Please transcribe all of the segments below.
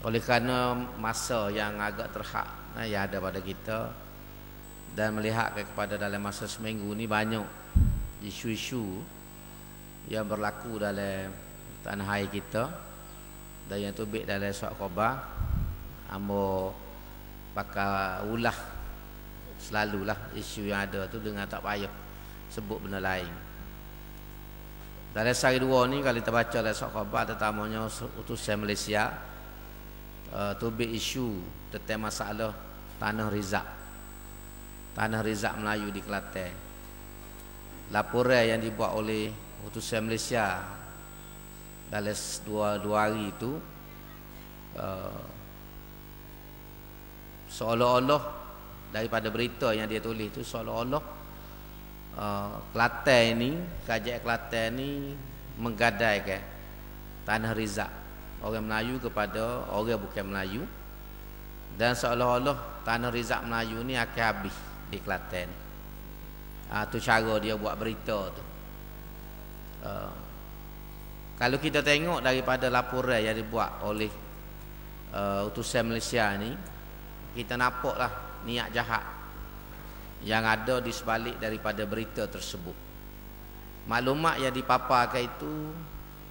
Oleh kerana masa yang agak terhad yang ada pada kita, dan melihat kepada dalam masa seminggu ni banyak isu-isu yang berlaku dalam tanah air kita, dan yang tubik dalam surat khabar, ambo bakal ulah selalulah isu yang ada tu dengan tak payah sebut benda lain. Dalam sehari dua ni kalau kita baca dalam surat khabar, terutamanya utusan Malaysia, tubik isu tentang masalah tanah rizak Melayu di Kelantan. Laporan yang dibuat oleh utusan Malaysia dalam dua hari itu, seolah-olah daripada berita yang dia tulis itu, seolah-olah Kelantan ini, kerajaan Kelantan ini menggadaikan tanah rizak orang Melayu kepada orang bukan Melayu, dan seolah-olah tanah rizak Melayu ni akan habis di Kelantan. Tu cara dia buat berita tu. Kalau kita tengok daripada laporan yang dibuat oleh utusan Malaysia ni, kita nampaklah niat jahat yang ada di sebalik daripada berita tersebut. Maklumat yang dipaparkan itu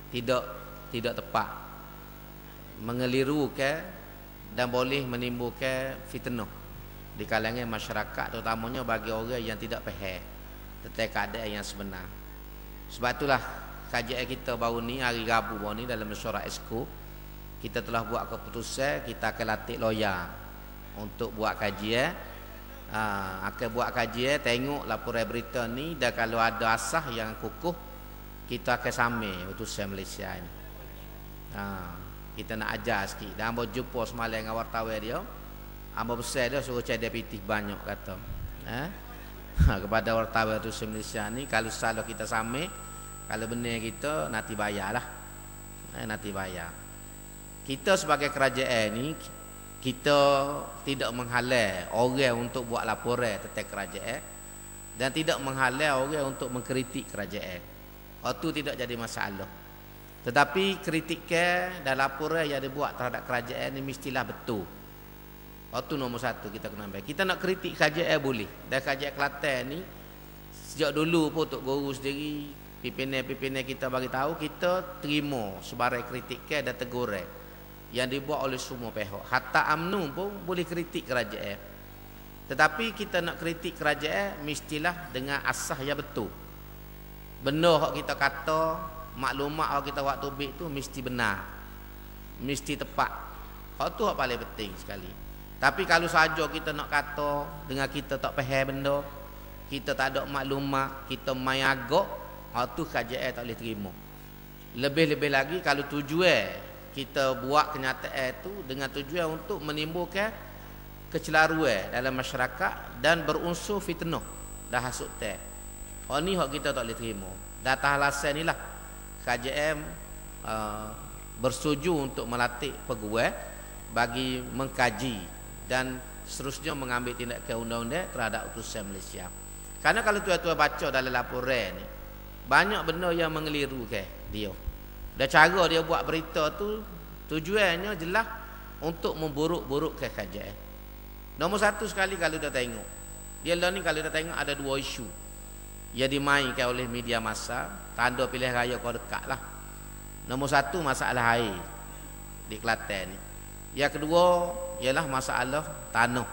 tidak tepat, mengelirukan dan boleh menimbulkan fitnah di kalangan masyarakat, terutamanya bagi orang yang tidak faham tentang keadaan yang sebenar. Sebab itulah kajian kita baru ni, hari Rabu baru ni, dalam mesyuarat Exco kita telah buat keputusan kita akan latih lawyer untuk buat kajian. Akan buat kajian, tengok laporan berita ni, dan kalau ada asas yang kukuh kita akan samai utusan Malaysia ni. Kita nak ajar sikit. Dan ambo jumpa semalam dengan wartawan dia, ambo besar dia suruh cari deputi banyak kata kepada wartawan utusan Malaysia ni, kalau salah kita samai, kalau benar kita nanti bayarlah. Nanti bayar. Kita sebagai kerajaan ni, kita tidak menghalang orang untuk buat laporan tentang kerajaan, dan tidak menghalang orang untuk mengkritik kerajaan. Itu tidak jadi masalah. Tetapi kritikan dan laporan yang dibuat terhadap kerajaan ini mestilah betul. Itu nombor satu kita kena ambil. Kita nak kritik kerajaan boleh. Dan kerajaan Kelantan ni sejak dulu pun Tok Guru sendiri, pimpinan kita bagi tahu, kita terima sebarang kritikan dan teguran yang dibuat oleh semua pihak. Hatta UMNO pun boleh kritik kerajaan. Tetapi kita nak kritik kerajaan mestilah dengan asas yang betul. Benar hak kita kata, maklumat hak kita buat tubik tu mesti benar, mesti tepat. Hak tu hak paling penting sekali. Tapi kalau saja kita nak kata dengan kita tak faham benda, kita tak ada maklumat, kita main agak, hak tu kerajaan tak boleh terima. Lebih-lebih lagi kalau tujuan kita buat kenyataan itu dengan tujuan untuk menimbulkan kecelaruan dalam masyarakat dan berunsur fitnah dah hasut tak. Ni hak kita tak boleh terima. Datang alasan inilah kerajaan bersetuju untuk melatih pegawai bagi mengkaji dan seterusnya mengambil tindakan undang-undang terhadap utusan Malaysia. Karena kalau tuan-tuan baca dalam laporan ni, banyak benda yang mengelirukan dia. Dan cara dia buat berita tu tujuannya jelas untuk memburuk-burukkan kerajaan. Nombor satu sekali kalau kita tengok, dia ni kalau kita tengok ada dua isu yang dimainkan oleh media massa, tanda pilihan raya kau dekat lah. Nombor satu masalah air di Kelantan ni. Yang kedua ialah masalah tanah,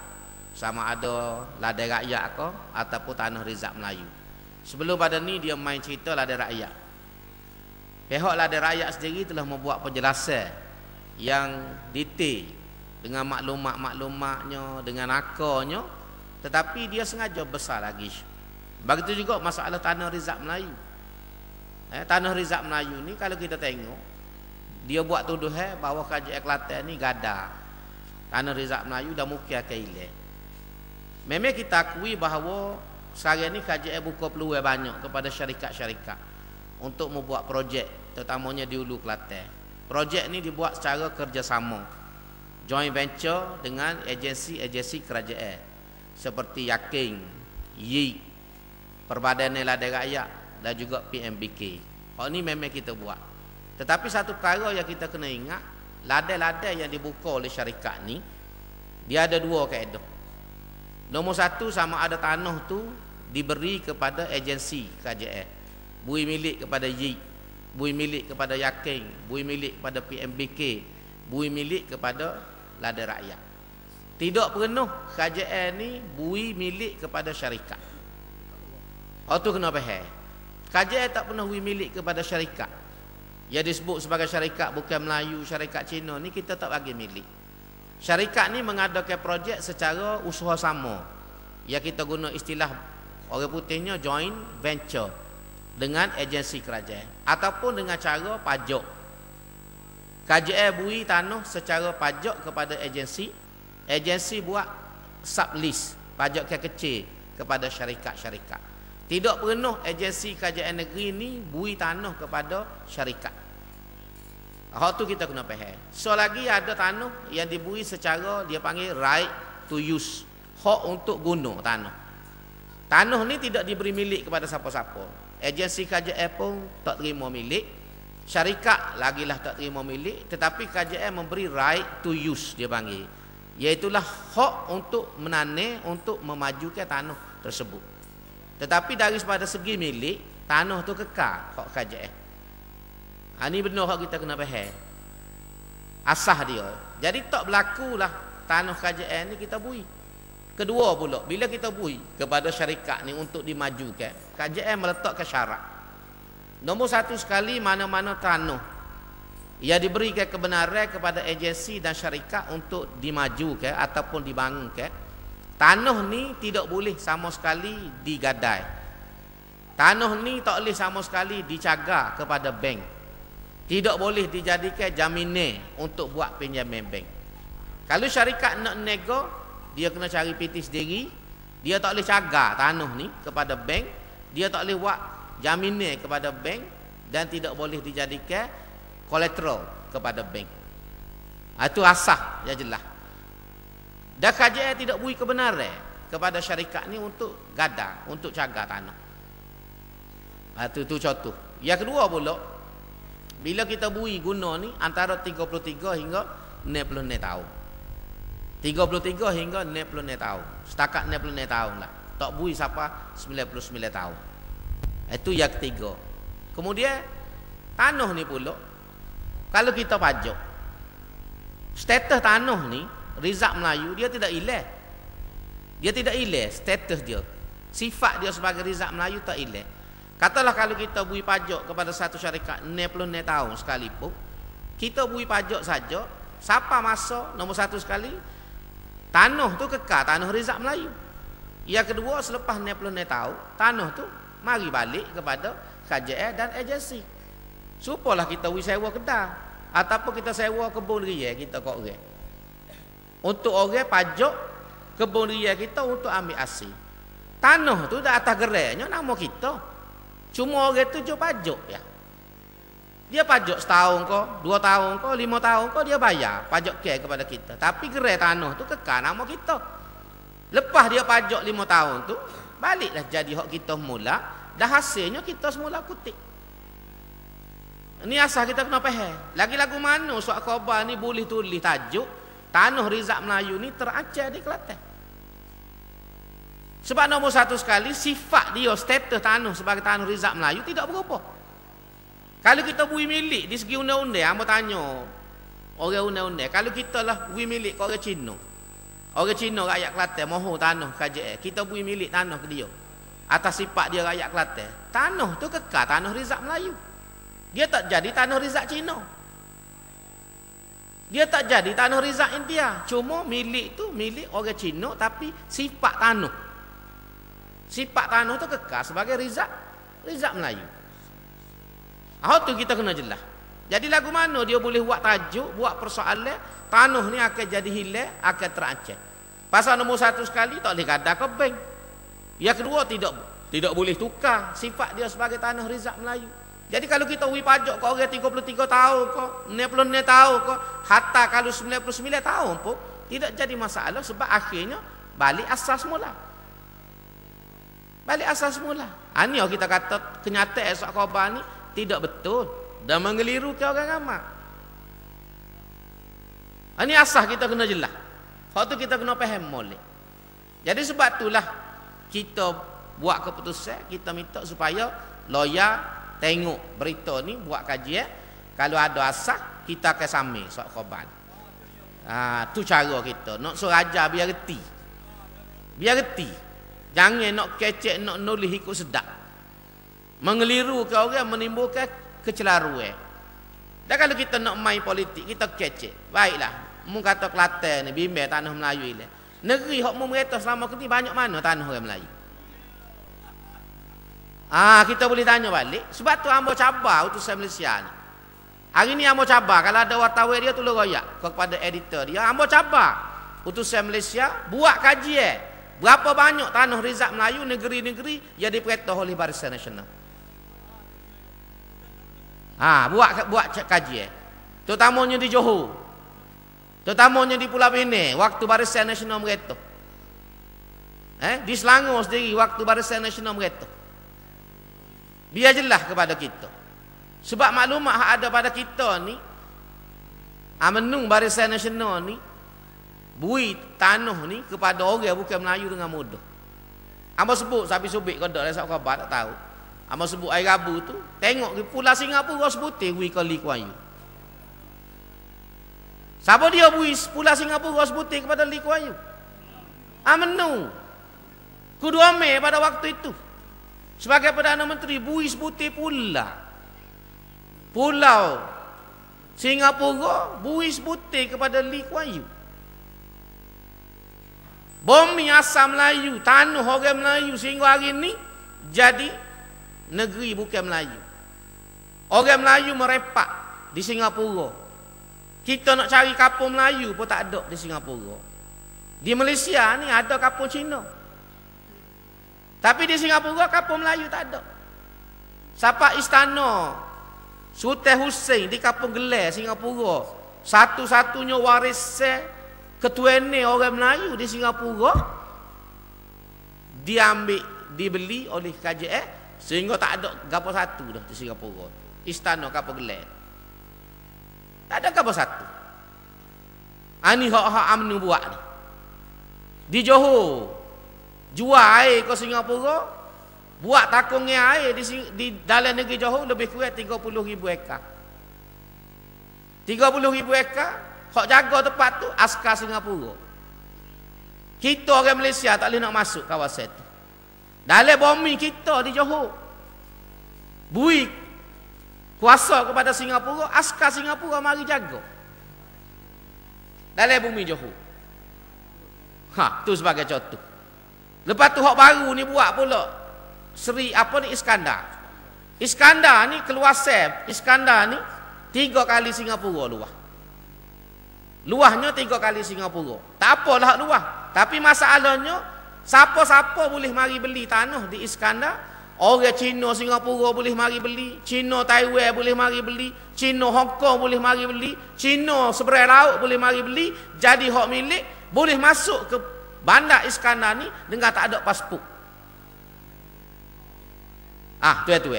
sama ada ladang rakyat ke ataupun tanah rizak Melayu. Sebelum pada ni dia main cerita ladang rakyat. Pihak ladang rakyat sendiri telah membuat penjelasan yang detail dengan maklumat-maklumatnya, dengan akarnya, tetapi dia sengaja besar lagi. Begitu juga masalah tanah rizak Melayu. Tanah rizak Melayu ni kalau kita tengok, dia buat tuduhan bahawa kerajaan Kelantan ni gada tanah rizak Melayu dan mungkin akan hilang. Memang kita akui bahawa sekarang ni kerajaan buka peluang banyak kepada syarikat-syarikat untuk membuat projek, terutamanya di Hulu Kelantan. Projek ni dibuat secara kerjasama, joint venture dengan agensi-agensi kerajaan seperti Yaking, YIK, Perbadanan Ladang Rakyat dan juga PMBK. Ini memang kita buat. Tetapi satu perkara yang kita kena ingat, ladai-ladai yang dibuka oleh syarikat ni, dia ada dua kaedah. Nombor satu, sama ada tanah tu diberi kepada agensi KJL, bui milik kepada YIK, bui milik kepada Yakin, bui milik kepada PMBK, bui milik kepada ladai rakyat. Tidak penuh KJL ni bui milik kepada syarikat. Tu kena faham. KJL tak pernah bui milik kepada syarikat. Yang disebut sebagai syarikat bukan Melayu, syarikat Cina ni kita tak bagi milik. Syarikat ni mengadakan projek secara usaha sama. Yang kita guna istilah orang putihnya joint venture dengan agensi kerajaan ataupun dengan cara pajak. KJL bui tanah secara pajak kepada agensi, agensi buat sublease, pajak kecil kepada syarikat-syarikat. Tidak pernah agensi kerajaan negeri ni bui tanah kepada syarikat. Hak tu kita kena faham. So lagi ada tanah yang dibui secara dia panggil right to use, hak untuk guna tanah. Tanah ni tidak diberi milik kepada siapa-siapa. Agensi KJL pun tak terima milik, syarikat lagilah tak terima milik, tetapi KJL memberi right to use dia panggil. Iaitulah hak untuk menanam, untuk memajukan tanah tersebut. Tetapi dari pada segi milik, tanah tu kekal hak KJL. Ini benar hak kita kena faham. Asah dia. Jadi tak berlakulah tanah KJL ni kita bui. Kedua pula, bila kita bui kepada syarikat ni untuk dimajukan, KJL meletakkan syarat. Nombor satu sekali, mana-mana tanah yang diberikan kebenaran kepada agensi dan syarikat untuk dimajukan ataupun dibangunkan, tanah ni tidak boleh sama sekali digadai. Tanah ni tak boleh sama sekali dicagar kepada bank. Tidak boleh dijadikan jaminan untuk buat pinjaman bank. Kalau syarikat nak nego, dia kena cari PT sendiri. Dia tak boleh cagar tanah ni kepada bank. Dia tak boleh buat jaminan kepada bank dan tidak boleh dijadikan collateral kepada bank. Itu asah yang jelas. Dan KJL tidak beri kebenaran kepada syarikat ni untuk gada, untuk cagar tanah. Itu contoh. Yang kedua pula, bila kita bui guna ni antara 33 hingga 66 tahun. 33 hingga 66 tahun. Setakat 66 tahun lah. Tak bui sampai 99 tahun. Itu yang ketiga. Kemudian tanah ni pula, kalau kita pajak, status tanah ni Rizak Melayu dia tidak hilang. Dia tidak hilang status dia. Sifat dia sebagai Rizak Melayu tak hilang. Katalah kalau kita bui pajak kepada satu syarikat 66 tahun sekalipun, kita bui pajak saja, siapa masa nombor satu sekali, tanah tu kekal tanah Rizak Melayu. Yang kedua, selepas 66 tahun, tanah tu mari balik kepada KJL dan agensi. Supalah kita bui sewa kedai ataupun kita sewa kebun raya kita kat orang. Untuk orang pajak kebun raya kita untuk ambil hasil. Tanah tu dah atas gerainya nama kita. Cuma orang tu je pajak ya. Dia pajak setahun ke, 2 tahun ke, 5 tahun ke dia bayar pajak care kepada kita. Tapi gerai tanah tu kekal nama kita. Lepas dia pajak 5 tahun tu, baliklah jadi hak kita mula, dah hasilnya kita semula kutip. Ini asal kita kena faham. Lagi lagu mana surat khabar ni boleh tulis tajuk tanah Rizak Melayu ni teracah di Kelantan. Sebab nombor satu sekali, sifat dia, status tanah sebagai tanah Rizak Melayu tidak berubah. Kalau kita bui milik di segi undang-undang, hamba tanya orang undang-undang, kalau kita lah bui milik ke orang Cina, orang Cina rakyat Kelantan mohon tanah KJL, kita bui milik tanah ke dia atas sifat dia rakyat Kelantan, tanah tu kekal tanah Rizak Melayu. Dia tak jadi tanah Rizak Cina, dia tak jadi tanah Rizak India. Cuma milik tu milik orang Cina, tapi sifat tanah tu kekal sebagai Rizak Melayu. Tu kita kena jelas. Jadi lagu mana dia boleh buat tajuk, buat persoalan tanah ni akan jadi hilang, akan teracah. Pasal nombor satu sekali tak boleh gada ke bank. Yang kedua tidak boleh tukar sifat dia sebagai tanah Rizak Melayu. Jadi kalau kita beri pajak ke orang 33 tahun ke, 66 tahun ke, hatta kalau 99 tahun pun tidak jadi masalah sebab akhirnya balik asas semula. Balik asal semula. Ini yang kita kata kenyataan surat khabar ni tidak betul dan mengelirukan orang ramai. Ini asah kita kena jelas. Hak tu kita kena faham molek. Jadi sebab itulah kita buat keputusan, kita minta supaya lawyer tengok berita ni, buat kajian. Kalau ada asah, kita akan samai sok khabar. Tu cara kita. Nak suruh ajar biar reti. Biar reti. Jangan nak kecek, nak nulis ikut sedap. Mengeliru ke orang, menimbulkan kecelaruan. Dan kalau kita nak main politik, kita kecek. Baiklah. Mu kata Kelantan ni, bimbel tanah Melayu ni. Negeri hok mu mereta selama ni banyak mana tanah orang Melayu? Kita boleh tanya balik. Sebab tu hamba cabar utusan Malaysia ni. Hari ni hamba cabar, kalau ada wartawan dia tolong royak kepada editor dia, hamba cabar utusan Malaysia buat kajian. Berapa banyak tanah Rizal Melayu negeri-negeri yang diperintah oleh Barisan Nasional. Buat kajian. Terutamanya di Johor. Terutamanya di Pulau Pinang waktu Barisan Nasional mereka. Di Selangor sendiri waktu Barisan Nasional mereka. Biar jelas kepada kita. Sebab maklumat yang ada pada kita ni, menung Barisan Nasional ni bui tanah ni kepada orang bukan Melayu dengan mudah. Amba sebut sapi subik kodok rasa khabar tak tahu. Amba sebut hari Rabu tu, tengok di Pulau Singapura sebutir bui kali Kuan Yew. Siapa dia bui Pulau Singapura sebutir kepada Lee Kuan Yew? Menung. Kudu Amir pada waktu itu. Sebagai Perdana Menteri bui sebutir Pulau Singapura bui sebutir kepada Lee Kuan Yew. Bumi asal Melayu, tanah orang Melayu sehingga hari ini jadi negeri bukan Melayu. Orang Melayu merepak di Singapura. Kita nak cari kapur Melayu pun tak ada di Singapura. Di Malaysia ni ada kapur Cina. Tapi di Singapura kapur Melayu tak ada. Siapa istana Sultan Hussein di Kapur Gelar Singapura, satu-satunya warisan ketuane orang Melayu di Singapura, diambil, dibeli oleh KJS sehingga tak ada gapo satu dah di Singapura. Istana Kapur Gelar tak ada gapo satu. Ani hak-hak UMNO buat ni. Di Johor jual air ke Singapura, buat takungnya air di dalam negeri Johor lebih kurang 30,000 ekar. 30,000 ekar. Hak jaga tempat tu askar Singapura. Kita orang Malaysia tak boleh nak masuk kawasan tu. Dalam bumi kita di Johor, bui kuasa kepada Singapura, askar Singapura mari jaga dalam bumi Johor. Tu sebagai contoh. Lepas tu hak baru ni buat pula Iskandar. Iskandar ni keluasan Iskandar ni 3 kali Singapura luas. Luahnya 3 kali Singapura. Tak apalah luah. Tapi masalahnya, siapa-siapa boleh mari beli tanah di Iskandar. Orang Cina Singapura boleh mari beli. Cina Taiwan boleh mari beli. Cina Hong Kong boleh mari beli. Cina seberang laut boleh mari beli. Jadi hak milik, boleh masuk ke bandar Iskandar ni dengan tak ada pasport. Tu.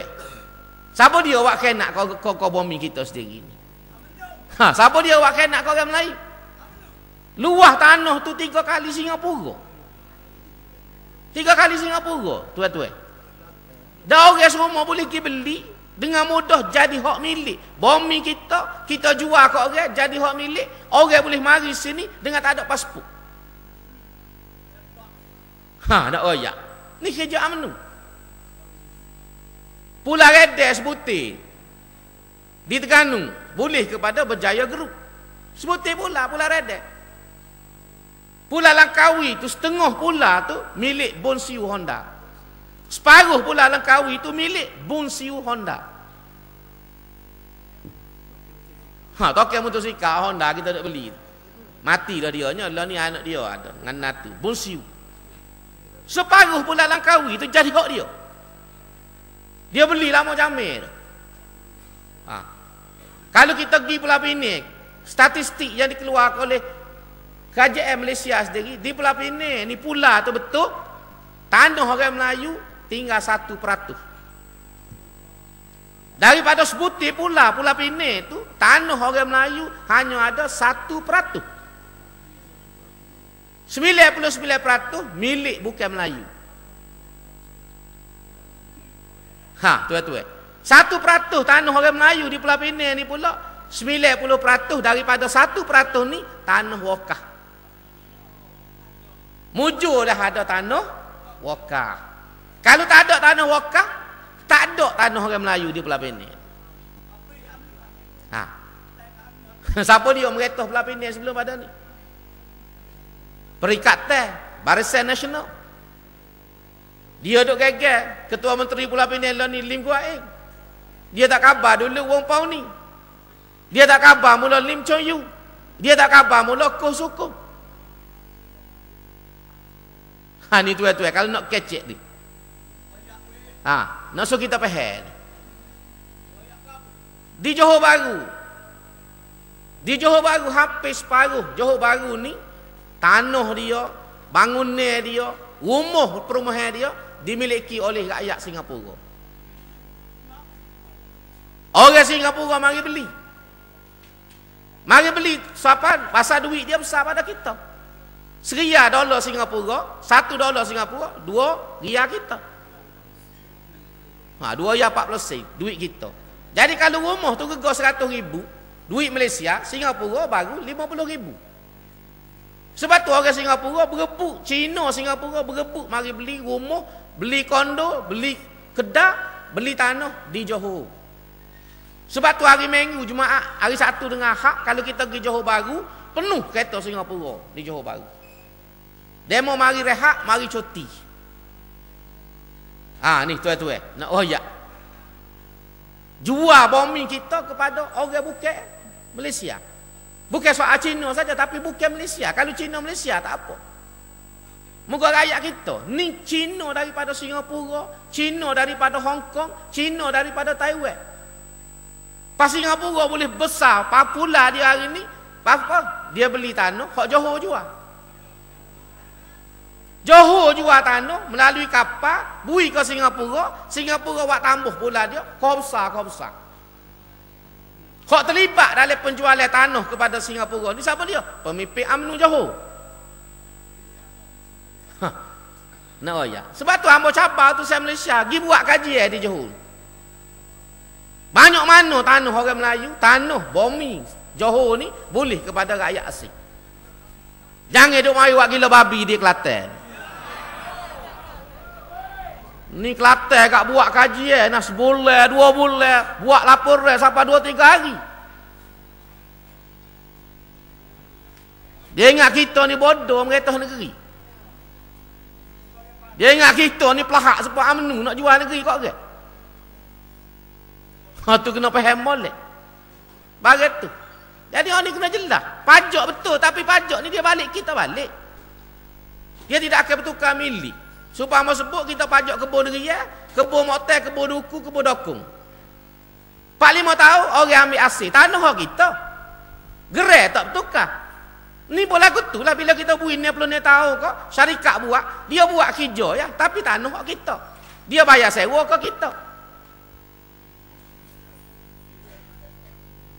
Siapa dia awak kena kau bumi kita sendiri ni? Siapa dia awak kena kau orang Melayu? Luah tanah tu 3 kali Singapura. 3 kali Singapura, tu. Dah orang semua boleh pergi beli dengan mudah jadi hak milik. Bumi kita jual ke orang jadi hak milik. Orang boleh mari sini dengan tak ada pasport. Nak royak. Ni kerja UMNO. Pulau Redek sebutir di Terengganu boleh kepada Berjaya Group. Sebutir pula Pulau Redek. Pulau Langkawi tu setengah pula tu milik Bonsiu Honda. Separuh Pulau Langkawi tu milik Bonsiu Honda. Token motosikal Honda kita nak beli. Mati dah dia nya, lah ni anak dia ada dengan natu Bonsiu. Separuh Pulau Langkawi tu jadi hak dia. Dia beli lama jamir. Kalau kita pergi Pulau Pinang, statistik yang dikeluarkan oleh KJM Malaysia sendiri, di Pulau Pinang ni pula tu betul tanah orang Melayu tinggal 1%. Daripada sebutir Pulau Pinang tu, tanah orang Melayu hanya ada 1%. 99% milik bukan Melayu. Tuan-tuan. 1% tanah orang Melayu di Pulau Pinang ni pula 90% daripada 1% ni tanah wakaf. Mujur dah ada tanah wakaf. Kalau tak ada tanah wakaf, tak ada tanah orang Melayu di Pulau Pinang. Siapa dia meretah Pulau Pinang sebelum pada ni? Perikatan Barisan Nasional. Dia duk gegar Ketua Menteri Pulau Pinang ni Lim Guat Eng. Dia tak khabar dulu Wong Pau ni. Dia tak khabar mula Lim Chong Yu. Dia tak khabar mula Koh Sukong. Ni tuan-tuan kalau nak kecek ni. Nak suruh kita faham. Di Johor Bahru. Di Johor Bahru hampir separuh Johor Bahru ni tanah dia, bangunan dia, rumah perumahan dia dimiliki oleh rakyat Singapura. Orang Singapura mari beli. Mari beli siapa? Pasal duit dia besar pada kita. $1 Singapura, $1 Singapura, RM2 kita. 2.40 sen duit kita. Jadi kalau rumah tu rega 100,000, duit Malaysia, Singapura baru 50,000. Sebab tu orang Singapura berebut, Cina Singapura berebut mari beli rumah, beli kondo, beli kedai, beli tanah di Johor. Sebab tu hari Minggu Jumaat, hari Sabtu dengan Ahad kalau kita pergi Johor Bahru, penuh kereta Singapura di Johor Bahru. Demo mari rehat, mari cuti. Ni tuan-tuan, nak royak. Jual bombing kita kepada orang bukan Malaysia. Bukan soal Cina saja tapi bukan Malaysia. Kalau Cina Malaysia tak apa. Muka rakyat kita ni Cina daripada Singapura, Cina daripada Hong Kong, Cina daripada Taiwan. Pas Singapura boleh besar popular dia hari ni, apa? Dia beli tanah hak Johor jual. Johor jual tanah melalui kapal bui ke Singapura, Singapura buat tambah pula dia, kau besar. Hak terlibat dalam penjualan tanah kepada Singapura ni siapa dia? Pemimpin UMNO Johor. Nak royak. Sebab tu hamba cabar tu saya Malaysia pergi buat kajian di Johor. Banyak mana tanah orang Melayu, tanah bumi Johor ni boleh kepada rakyat asing. Jangan duk mari buat gila babi di Kelantan. Ni Kelantan kat buat kajian nak sebulan, 2 bulan, buat laporan sampai 2-3 hari. Dia ingat kita ni bodoh meretah negeri. Dia ingat kita ni pelahak sebab UMNO nak jual negeri kok ke? Tu kena faham molek. Bagai tu. Jadi orang ni kena jelas. Pajak betul tapi pajak ni dia balik kita balik. Dia tidak akan bertukar milik. Supaya sebut kita pajak kebun negeri, kebun motel, kebun duku, kebun dokong. 4-5 tahun orang ambil asing. Tanah kita. Gerai tak bertukar. Ni pun lagu tu lah bila kita buat 60 tahun kok, syarikat buat, dia buat kerja ya, tapi tanah kita. Dia bayar sewa ke kita.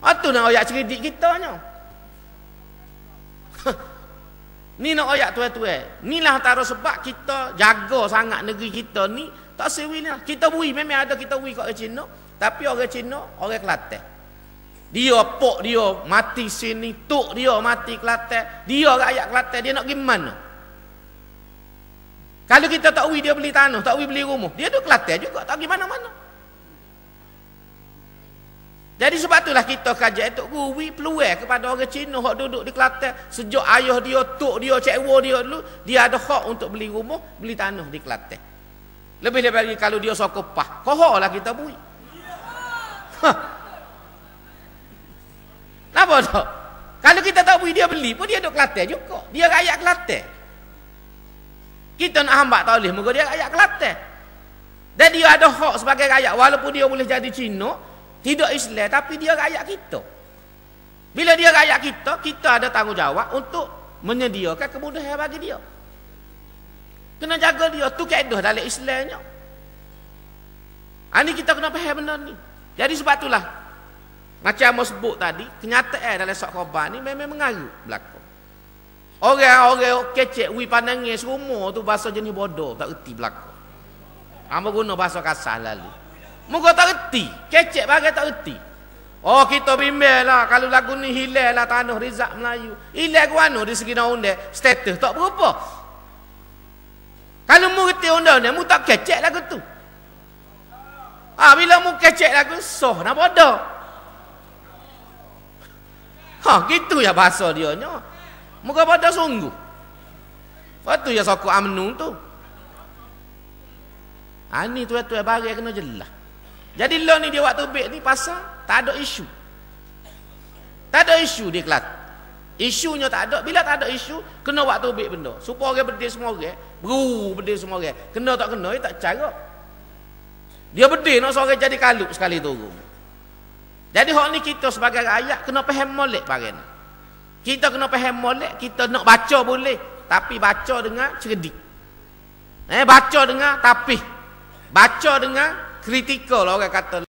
Itu nak oyak cerdik kita nya. Ni nak oyak tuan-tuan. Inilah antara sebab kita jaga sangat negeri kita ni tak sewi lah. Kita bui memang ada kita bui kat orang Cina, tapi orang Cina orang Kelantan. Dia pok dia mati sini, tok dia mati Kelantan. Dia rakyat Kelantan dia nak pergi mana? Kalau kita tak bui dia beli tanah, tak bui beli rumah, dia duduk Kelantan juga tak pergi mana-mana. Jadi sebab itulah kita kajian untuk guri peluang kepada orang Cina hak duduk di Kelantan sejak ayah dia, tok dia, cikgu dia dulu, dia ada hak untuk beli rumah, beli tanah di Kelantan. Lebih-lebih lagi kalau dia sokopah, kohorlah kita bui. Kenapa tak? Kalau kita tak bui dia beli pun dia duduk Kelantan juga. Dia rakyat Kelantan. Kita nak hambat tak boleh, moga dia rakyat Kelantan. Dan dia ada hak sebagai rakyat walaupun dia boleh jadi Cina, tidak Islam tapi dia rakyat kita. Bila dia rakyat kita, kita ada tanggungjawab untuk menyediakan kemudahan bagi dia. Kena jaga dia, tu kaedah dalam Islamnya. Ini kita kena faham benda ni. Jadi sebab itulah macam Amos sebut tadi, kenyataan dalam sok khabar ni memang mengaruh berlaku. Orang-orang kecek wi pandangnya semua tu bahasa jenis bodoh, tak reti berlaku. Hamba guna bahasa kasar lalu. Muka tak reti, kecek bagai tak reti. Oh kita bimbel lah, kalau lagu ni hilang lah tanah Rizak Melayu. Hilang ke mana di segi undang status tak berapa. Kalau mu reti undang-undang, mu tak kecek lagu tu. Bila mu kecek lagu, soh nak bodoh. Gitu ya bahasa dia nya. Muka bodoh sungguh. Lepas tu ya sokok UMNO tu. Ni tuan-tuan bagi kena jelas. Jadi lo ni dia waktu beg ni pasal tak ada isu. Tak ada isu di kelas. Isunya tak ada. Bila tak ada isu, kena waktu beg benda. Supaya orang berdiri semua orang, berdiri semua orang. Kena tak kena, tak cara. Dia berdiri nak seorang jadi kalut sekali turun. Jadi hak ni kita sebagai rakyat kena faham molek bagian. Kita kena faham molek, kita nak baca boleh, tapi baca dengan cerdik. Baca dengan tapih. Baca dengan kritikal orang kata